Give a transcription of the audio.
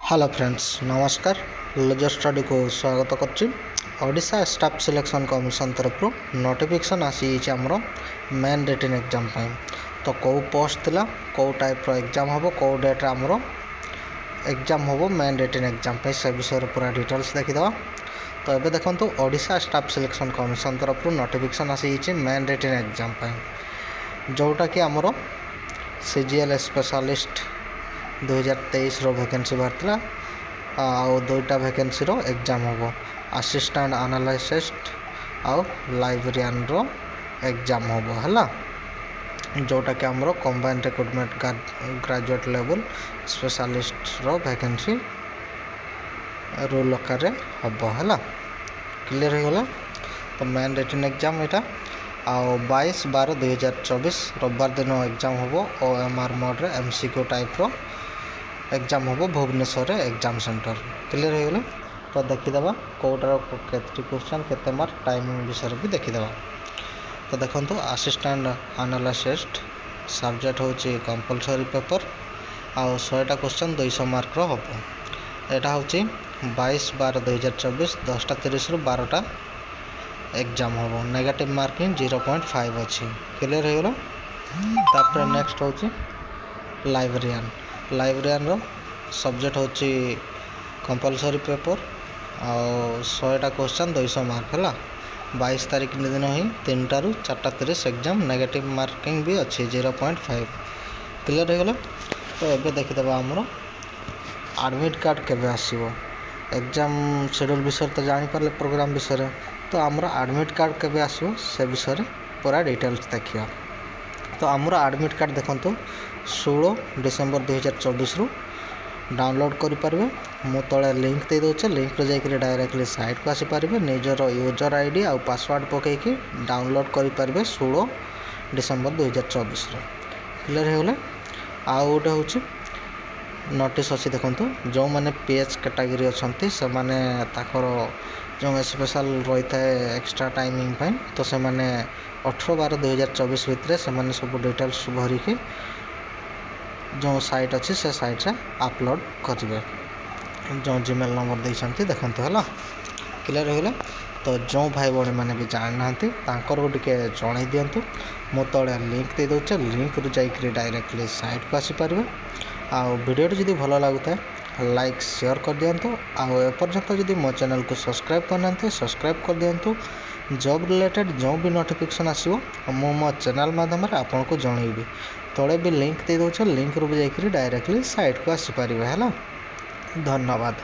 Hello friends नमस्कार laser study को स्वागत करछि। ओडिशा स्टाफ सिलेक्शन कमिशन तरफ नोटिफिकेशन आसी आमर मेन रिटन एग्जाम तो कौ पोस्ट थिला कौ टाइप एग्जाम हम कौ डेट्रे आमर एग्जाम हम मेन रिटन एग्जाम से विषय पूरा डिटेल्स देखीदा। तो ये देखो ओडिशा स्टाफ सिलेक्शन कमिशन तरफ नोटिफिकेशन आसी मेन रिटन एग्जाम जोटा कि आमर सीजीएल स्पेशलिस्ट 2023 वैकेंसी बाहर आउ दुईटा वैकेंसी एग्जाम हम असिस्टेंट एनालिस्ट आउ लाइब्रेरियन एग्जाम हम है जोटा कि आमर combined recruitment graduate level specialist vacancy rule आकार हम है क्लियर हो गला। तो मेन रिटन एग्जाम यहाँ आउ 22/12/2024 रविवार दिन एग्जाम हम OMR मोड्रे MCQ टाइप एग्जाम हम भुवनेश्वर एग्जाम सेंटर क्लियर हो गला। तो देखीदे कौटार के क्वेश्चन केते मार्क टाइमिंग विषय भी देखीदे। तो देखो असिस्टेंट एनालिस्ट सब्जेक्ट होची कंपलसरी पेपर आउ 100टा क्वेश्चन 200 मार्क हम यहाँ हूँ 22/12/2024 10:30 रु 12टा एग्जाम हम नेगेटिव मार्किंग 0.5 अच्छी क्लियर हो गला। तापर नेक्स्ट होची लाइब्रेरियन सब्जेक्ट होची कंपलसरी पेपर आउ 100टा क्वेश्चन 200 मार्क है 22 तारीख दिन ही 3टा रु 4:30 एग्जाम नेगेटिव मार्किंग भी अच्छी 0.5 क्लियर हो गला। तो ये देखीदे आमर एडमिट कार्ड केबे आसीबो एग्जाम शेड्यूल विषय तो जानीपारे प्रोग्राम विषय तो आमर एडमिट कार्ड केबे आसीबो से विषय पूरा डिटेल्स देखिया। तो आमर एडमिट कार्ड देखो 16 डिसेम्बर 2024 रु डाउनलोड करें मु तले लिंक दे दूचे लिंक जाकर डायरेक्टली साइट को आसीपारे निजर यूजर आईडी आउ पासवर्ड पकईकि डाउनलोड करें 16 डिसेम्बर 2024 क्लियर हो गला। आउ गोटे हूँ नोटिस अच्छी देखो जो मैंने पीएच कैटेगरी अच्छा से मैंने जो स्पेशल रही है एक्स्ट्रा टाइमिंग तो से मैंने 18/12/2024 भितर से सब डिटेल्स भरिकी जो साइट अच्छी से साइट से अपलोड करेंगे जो जीमेल नंबर देते देखते है क्लियर हो गला। तो जो भाई भाई मैंने भी जानी ना टे जन दिंतु मु तले लिंक दे दूचे लिंक रु जाकर डायरेक्टली साइट को आसीपारे आउ वीडियो जब भल लगुता है लाइक शेयर कर दिंतु आउ एपर्यंत जब मो चैनल को सब्सक्राइब करना सब्सक्राइब कर दिंतु जॉब रिलेटेड जो भी नोटिफिकेशन आसो मो चैनल माध्यम आपन को जनइबी तले भी लिंक दे दूचे लिंक रु जाकर डायरेक्टली साइट को आसीपारे है। धन्यवाद।